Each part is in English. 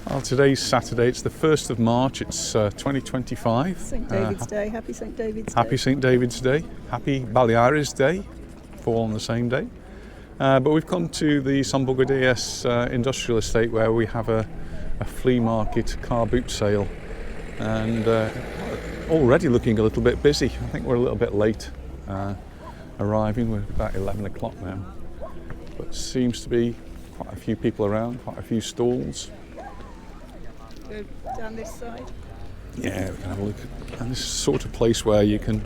Well, today's Saturday, it's the 1st of March, it's 2025. St David's Day, happy St David's Day. Happy St David's Day, happy Baleares Day, fall on the same day. But we've come to the Sant Bogardelles industrial estate where we have a flea market car boot sale, and already looking a little bit busy. I think we're a little bit late arriving, we're about 11 o'clock now. But seems to be quite a few people around, quite a few stalls. Go down this side. Yeah, we can have a look. And this is the sort of place where you can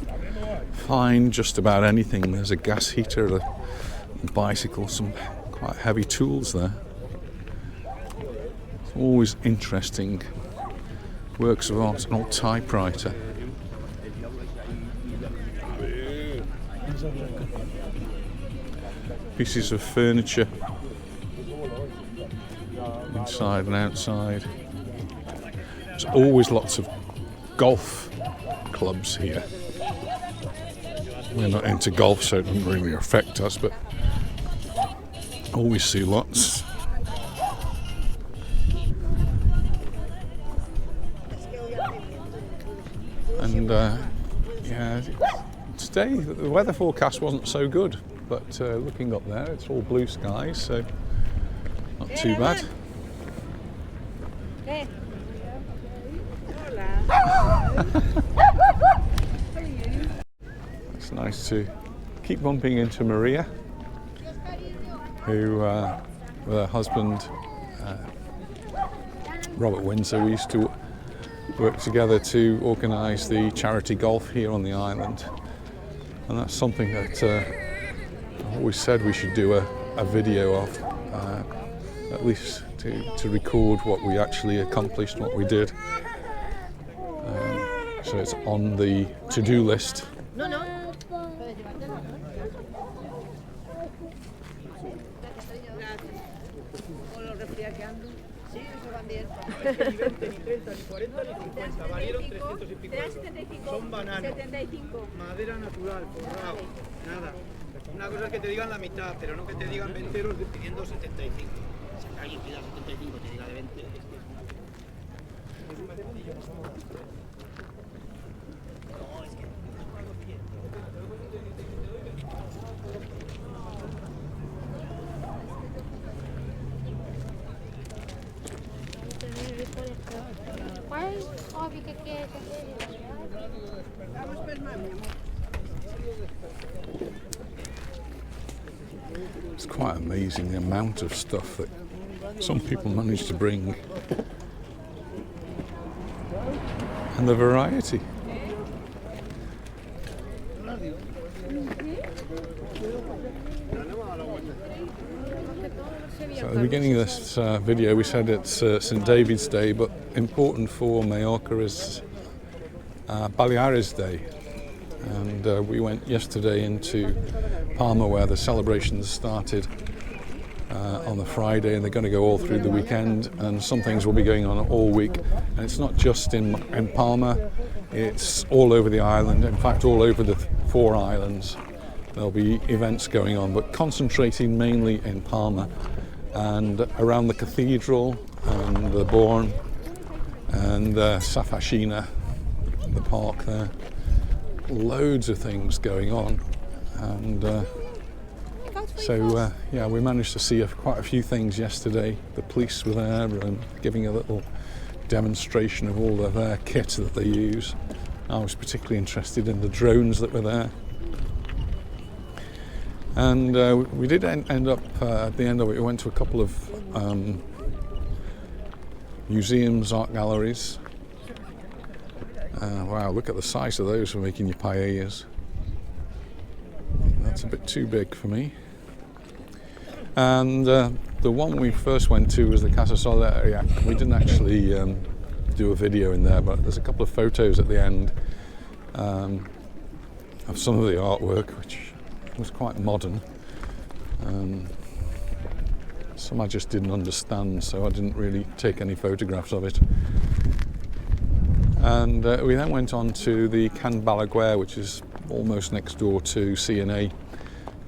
find just about anything. There's a gas heater, a bicycle, some quite heavy tools there. It's always interesting works of art, an old typewriter. Pieces of furniture, inside and outside. There's always lots of golf clubs here. We're not into golf, so it doesn't really affect us, but always see lots. And yeah, today the weather forecast wasn't so good, but looking up there, it's all blue skies, so not too bad. It's nice to keep bumping into Maria, who with her husband Robert Windsor, we used to work together to organise the charity golf here on the island, and that's something that I've always said we should do a video of, at least to record what we actually accomplished, what we did. So it's on the to-do list. Son bananos, madera natural, forrado, nada. Una cosa es que te digan la mitad, pero no que te digan 20 euros pidiendo 75. Si alguien pida 75 te diga de 20, es que... It's quite amazing the amount of stuff that some people manage to bring, and the variety. So at the beginning of this video we said it's St David's Day, but important for Mallorca is Baleares Day, and we went yesterday into Palma where the celebrations started on the Friday, and they're going to go all through the weekend, and some things will be going on all week, and it's not just in Palma, it's all over the island, in fact all over the 4 islands there'll be events going on, but concentrating mainly in Palma and around the cathedral and the Bourne and Safashina, the park there. Loads of things going on, and so yeah, we managed to see quite a few things yesterday. The police were there and giving a little demonstration of all of their kit that they use. I was particularly interested in the drones that were there. And we did end up, at the end of it, we went to a couple of museums, art galleries. Wow, look at the size of those for making your paellas. That's a bit too big for me. And the one we first went to was the Casa Soler. We didn't actually do a video in there, but there's a couple of photos at the end of some of the artwork, which was quite modern. Some I just didn't understand, so I didn't really take any photographs of it. And we then went on to the Can Balaguer, which is almost next door to C&A.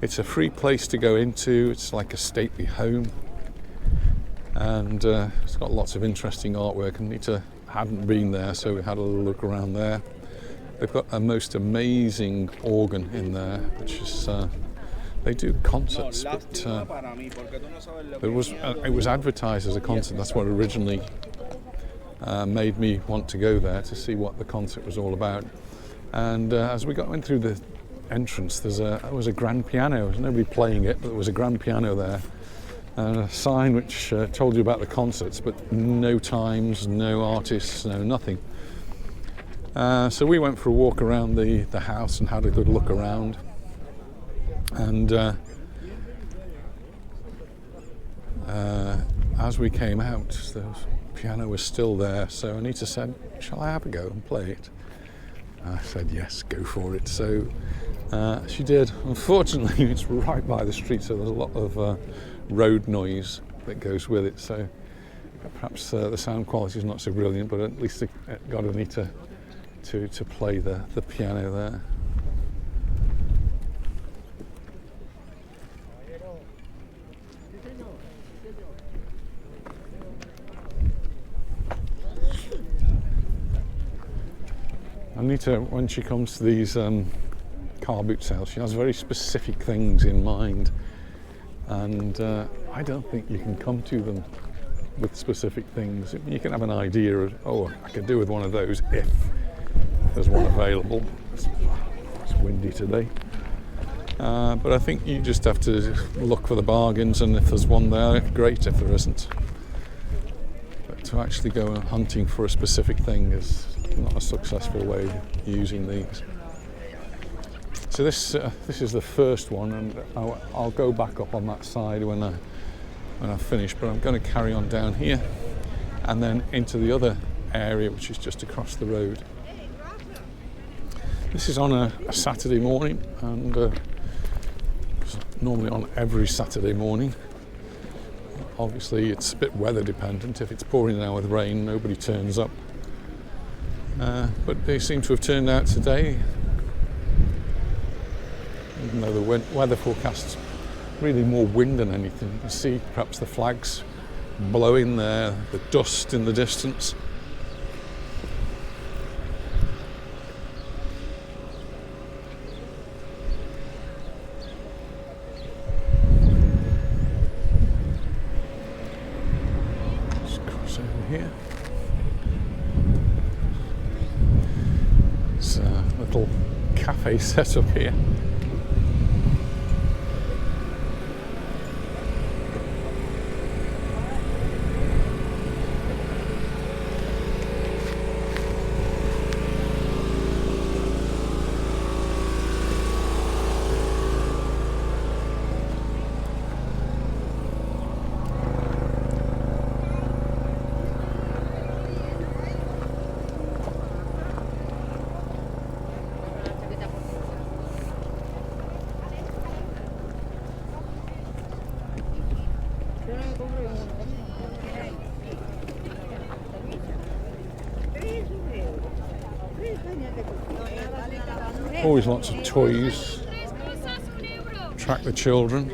It's a free place to go into, it's like a stately home. and it's got lots of interesting artwork. Anita hadn't been there, so we had a little look around there. They've got a most amazing organ in there, which is they do concerts, but it was advertised as a concert. That's what originally made me want to go there to see what the concert was all about. And as we went through the entrance, there was a grand piano. There's nobody playing it, but there was a grand piano there, and a sign which told you about the concerts, but no times, no artists, no nothing. So we went for a walk around the house and had a good look around. And as we came out, the piano was still there. So Anita said, "Shall I have a go and play it?" I said, "Yes, go for it." So she did. Unfortunately, it's right by the street, so there's a lot of road noise that goes with it. So perhaps the sound quality is not so brilliant, but at least it got Anita to play the piano there. Anita, when she comes to these car boot sales, she has very specific things in mind, and I don't think you can come to them with specific things. You can have an idea of, oh, I could do with one of those if there's one available. It's windy today, but I think you just have to look for the bargains, and if there's one there, great. If there isn't, but to actually go hunting for a specific thing is not a successful way of using these. So this is the first one, and I'll go back up on that side when I finish, but I'm going to carry on down here and then into the other area, which is just across the road. This is on a Saturday morning, and it's normally on every Saturday morning. Obviously it's a bit weather dependent. If it's pouring down with rain, nobody turns up. But they seem to have turned out today, even though the weather forecast's really more wind than anything. You can see perhaps the flags blowing there, the dust in the distance. Let's cross over here. It's a little cafe set up here. Always lots of toys, attract the children.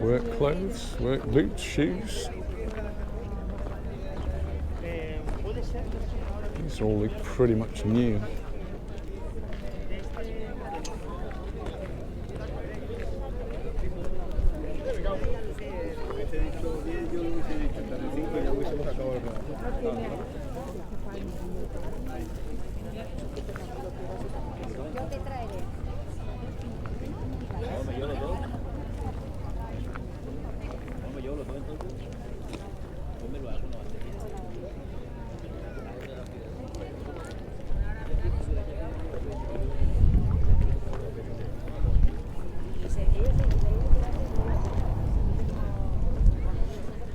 Work clothes, work boots, shoes. These all look pretty much new.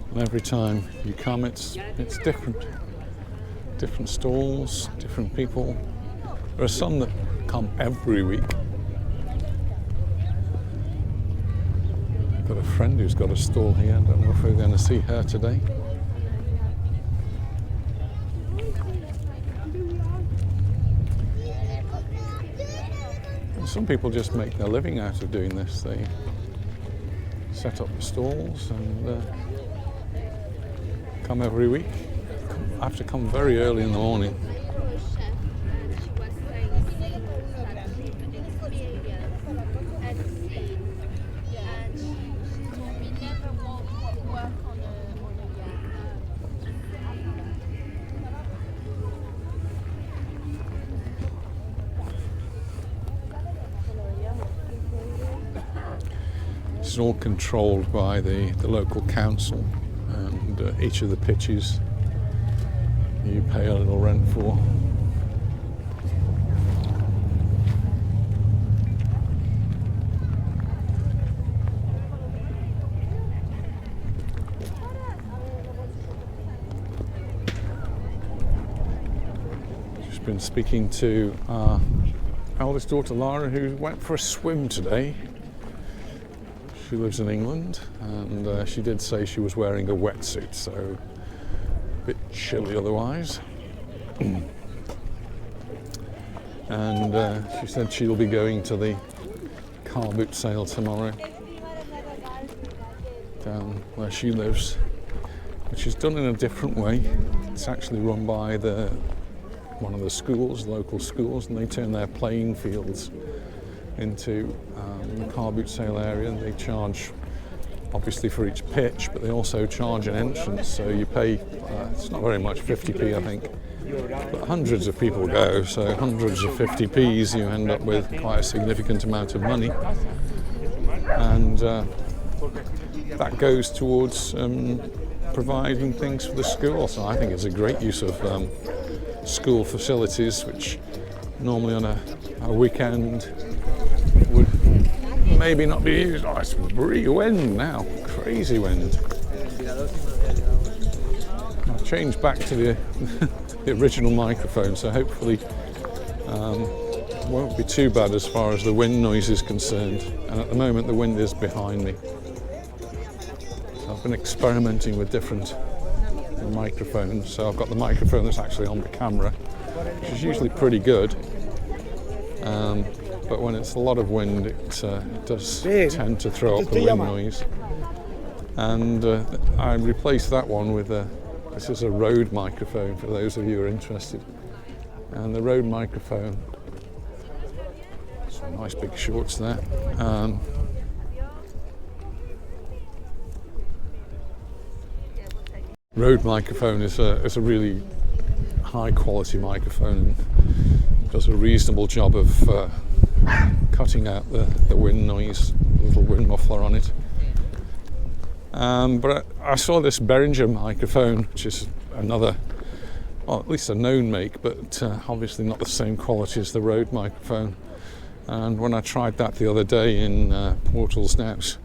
And every time you come, it's different. Different stalls, different people. There are some that come every week. I've got a friend who's got a stall here. I don't know if we're going to see her today. There's some people just make their living out of doing this. They set up the stalls and come every week. I have to come very early in the morning. It's all controlled by the local council, and each of the pitches you pay a little rent for. Just been speaking to our eldest daughter Lara, who went for a swim today. She lives in England, and she did say she was wearing a wetsuit, so a bit chilly otherwise. And she said she'll be going to the car boot sale tomorrow down where she lives, which is done in a different way. It's actually run by one of the schools, local schools, and they turn their playing fields into car boot sale area, and they charge obviously for each pitch, but they also charge an entrance, so you pay, it's not very much, 50p I think, but hundreds of people go, so hundreds of 50p's, you end up with quite a significant amount of money, and that goes towards providing things for the school. So I think it's a great use of school facilities, which normally on a weekend would maybe not be used. Oh, it's really wind now, crazy wind. I'll change back to the original microphone, so hopefully it won't be too bad as far as the wind noise is concerned. And at the moment the wind is behind me. So I've been experimenting with different microphones. So I've got the microphone that's actually on the camera, which is usually pretty good. But when it's a lot of wind, it does tend to throw up the wind noise. And I replaced that one with this is a Rode microphone, for those of you who are interested. And the Rode microphone, some nice big shorts there. Rode microphone is a really high quality microphone and does a reasonable job of cutting out the wind noise, a little wind muffler on it. But I saw this Behringer microphone, which is another, well, at least a known make, but obviously not the same quality as the Rode microphone. And when I tried that the other day in Portalsnous,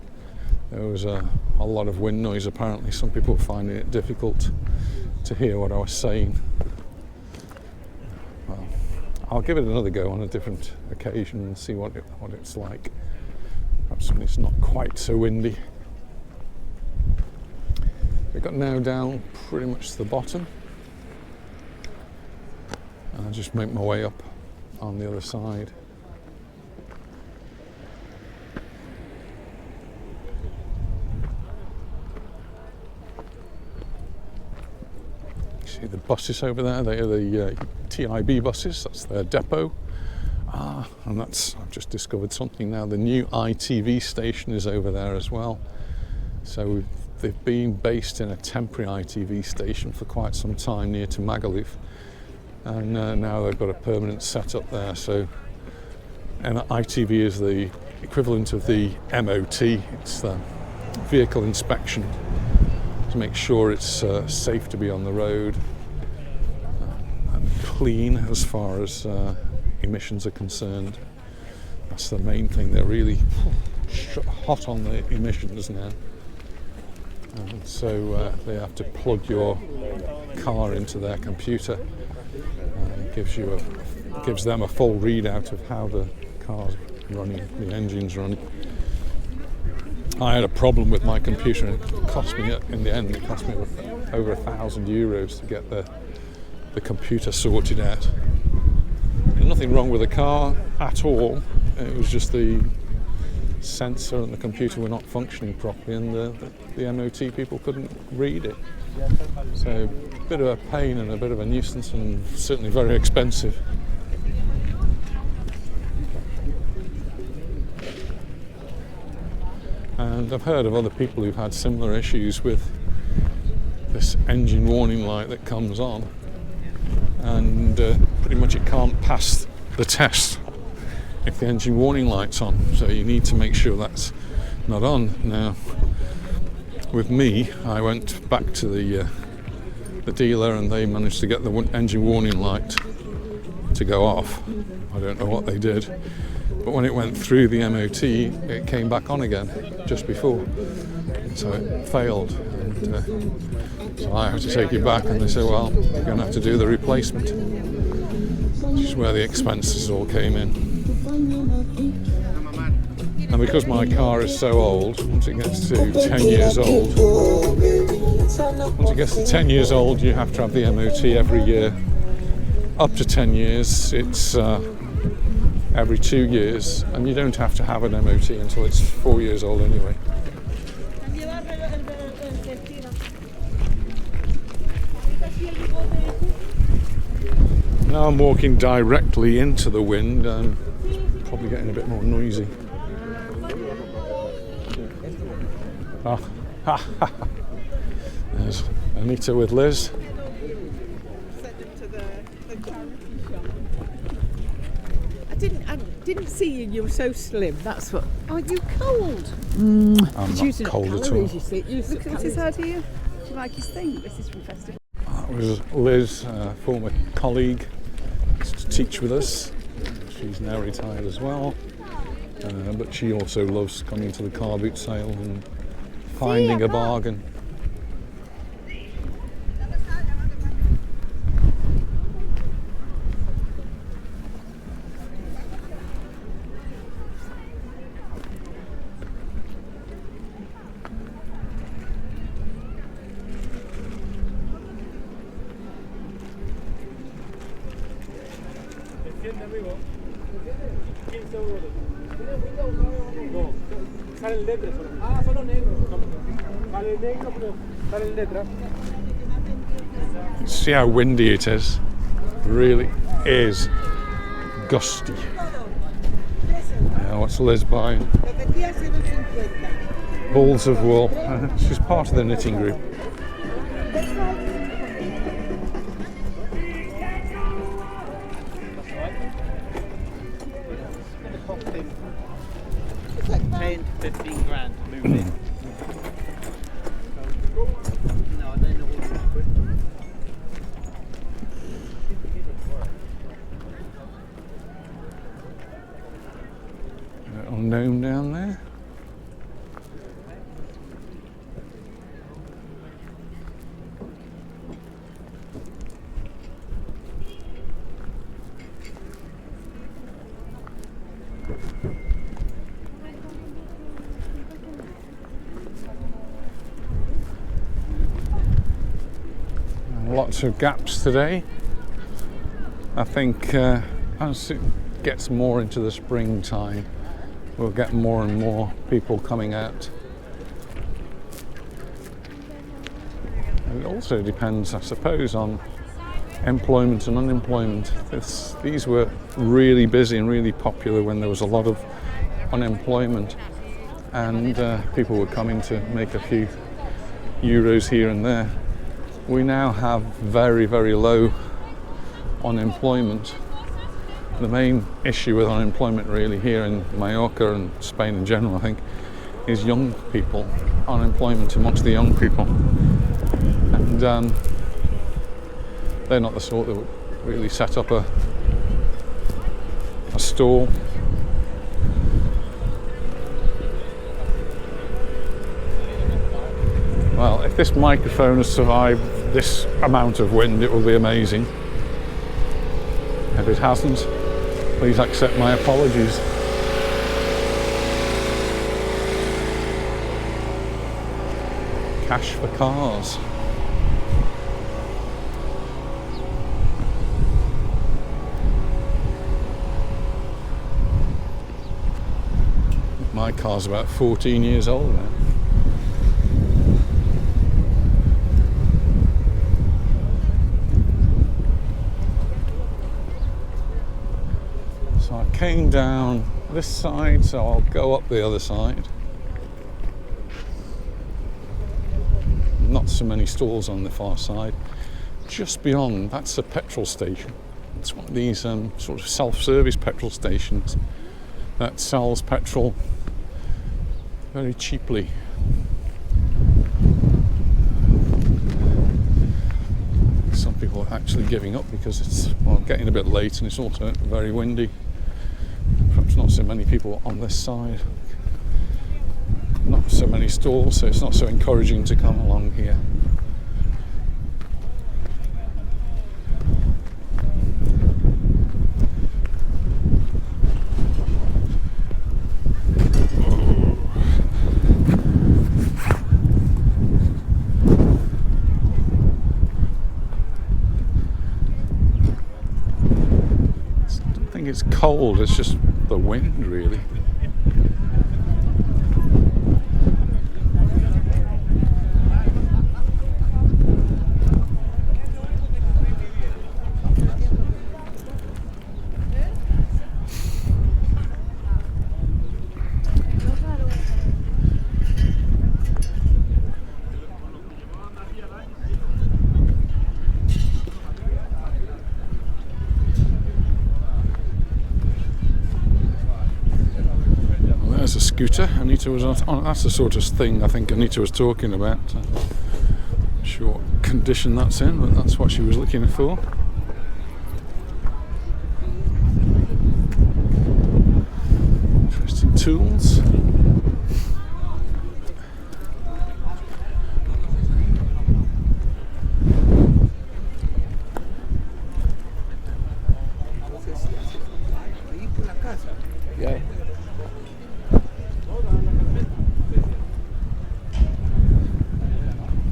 there was a lot of wind noise apparently. Some people were finding it difficult to hear what I was saying. Well, I'll give it another go on a different occasion and see what it's like. Perhaps when it's not quite so windy. We've got now down pretty much to the bottom. And I'll just make my way up on the other side. See the buses over there, they are the TIB buses, that's their depot. And I've just discovered something now, the new ITV station is over there as well. So they've been based in a temporary ITV station for quite some time near to Magaluf, and now they've got a permanent setup there. So ITV is the equivalent of the MOT, it's the vehicle inspection, to make sure it's safe to be on the road and clean as far as emissions are concerned. That's the main thing. They're really hot on the emissions now. And so they have to plug your car into their computer, and it gives them a full readout of how the car's running, the engine's running. I had a problem with my computer, and it cost me, in the end, it cost me over €1,000 to get the computer sorted out. There's nothing wrong with the car at all, It was just the sensor and the computer were not functioning properly, and the MOT people couldn't read it. So a bit of a pain and a bit of a nuisance, and certainly very expensive. And I've heard of other people who've had similar issues with this engine warning light that comes on, and pretty much it can't pass the test if the engine warning light's on, so you need to make sure that's not on. Now with me, I went back to the dealer and they managed to get the engine warning light to go off. I don't know what they did, but when it went through the MOT it came back on again just before, so it failed, and so I had to take it back, and they said, well, you're going to have to do the replacement, which is where the expenses all came in. And because my car is so old, once it gets to 10 years old, you have to have the MOT every year. Up to 10 years, it's every 2 years, and you don't have to have an MOT until it's 4 years old anyway. Now I'm walking directly into the wind, and it's probably getting a bit more noisy. There's Anita with Liz. I didn't see you. You were so slim. That's what. Are you cold? I'm not cold at all. Look at his head here. Do you like his thing? This is from Festival. That was Liz, a former colleague, used to teach with us. She's now retired as well, but she also loves coming to the car boot sale and finding a bargain. See how windy it is? It really is gusty. Now what's Liz buying? Balls of wool. She's part of the knitting group. It's like 10 to 15 grand to move in. No, I don't know what to put. Little gnome down there. Lots of gaps today. I think as it gets more into the springtime, we'll get more and more people coming out. And it also depends, I suppose, on employment and unemployment. These were really busy and really popular when there was a lot of unemployment, and people were coming to make a few euros here and there. We now have very, very low unemployment. The main issue with unemployment really here in Mallorca and Spain in general, I think, is young people, unemployment amongst the young people. And they're not the sort that would really set up a stall. Well, if this microphone has survived this amount of wind, it will be amazing. If it hasn't, please accept my apologies. Cash for cars. my car's about 14 years old now. So I came down this side, so I'll go up the other side. Not so many stalls on the far side. Just beyond, that's a petrol station. It's one of these sort of self-service petrol stations that sells petrol very cheaply. Some people are actually giving up because it's getting a bit late and it's also very windy. Perhaps not so many people on this side. Not so many stalls, so it's not so encouraging to come along here. I think it's cold, it's just the wind really. There's a scooter. Anita was on. That's the sort of thing I think Anita was talking about. Not sure what condition that's in, but that's what she was looking for. Interesting tools. Yeah.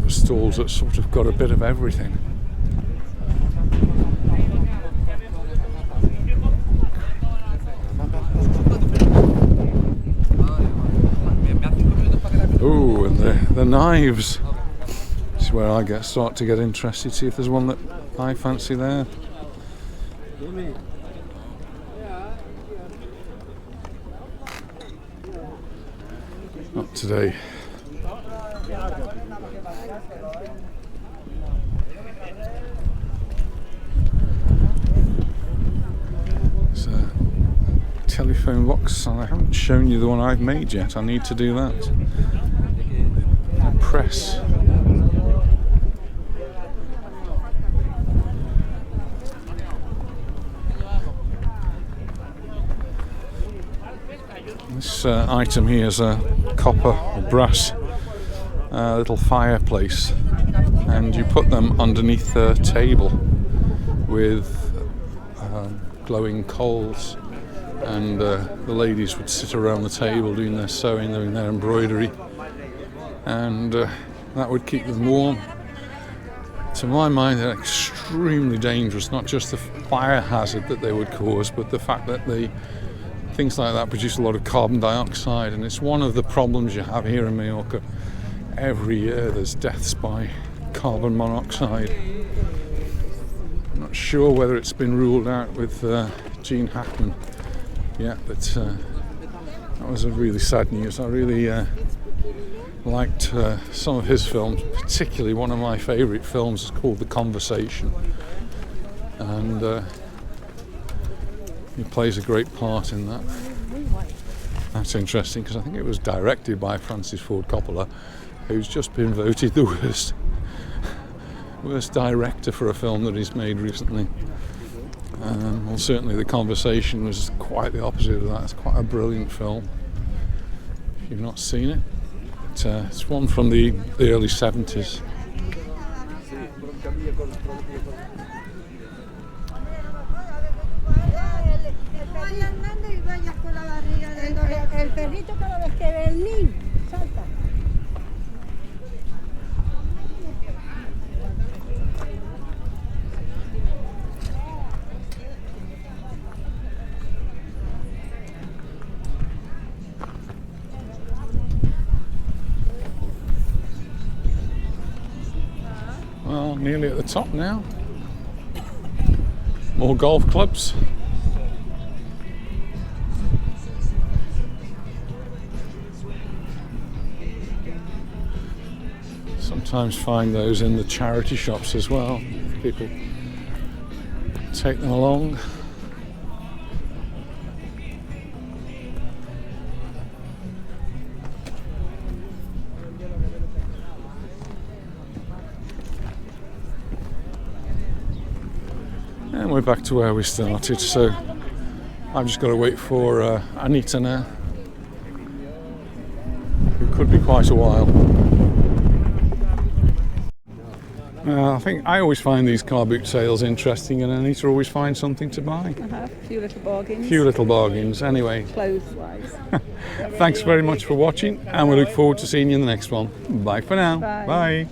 Stalls that sort of got a bit of everything. Oh, and the knives. This is where I start to get interested. See if there's one that I fancy there. Not today. It's a telephone box, and I haven't shown you the one I've made yet. I need to do that. Press. This item here is a copper or brass little fireplace, and you put them underneath the table with glowing coals, and the ladies would sit around the table doing their sewing, doing their embroidery, and that would keep them warm. To my mind, they're extremely dangerous, not just the fire hazard that they would cause, but the fact that things like that produce a lot of carbon dioxide, and it's one of the problems you have here in Mallorca. Every year there's deaths by carbon monoxide. I'm not sure whether it's been ruled out with Gene Hackman yet, but that was a really sad news. I really liked some of his films, particularly one of my favourite films is called The Conversation, and he plays a great part in that. That's interesting because I think it was directed by Francis Ford Coppola, who's just been voted the worst director for a film that he's made recently. Well, certainly The Conversation was quite the opposite of that. It's quite a brilliant film. If you've not seen it, it's one from the early 70s. El perrito cada vez que ve el niño salta. Well, nearly at the top now. More golf clubs. Sometimes find those in the charity shops as well. People take them along. And we're back to where we started, so I've just got to wait for Anita now. It could be quite a while. I think I always find these car boot sales interesting, and Anita always finds something to buy. A few little bargains. Few little bargains. Anyway, Clothes-wise. thanks very much for watching, and we look forward to seeing you in the next one. Bye for now. Bye. Bye.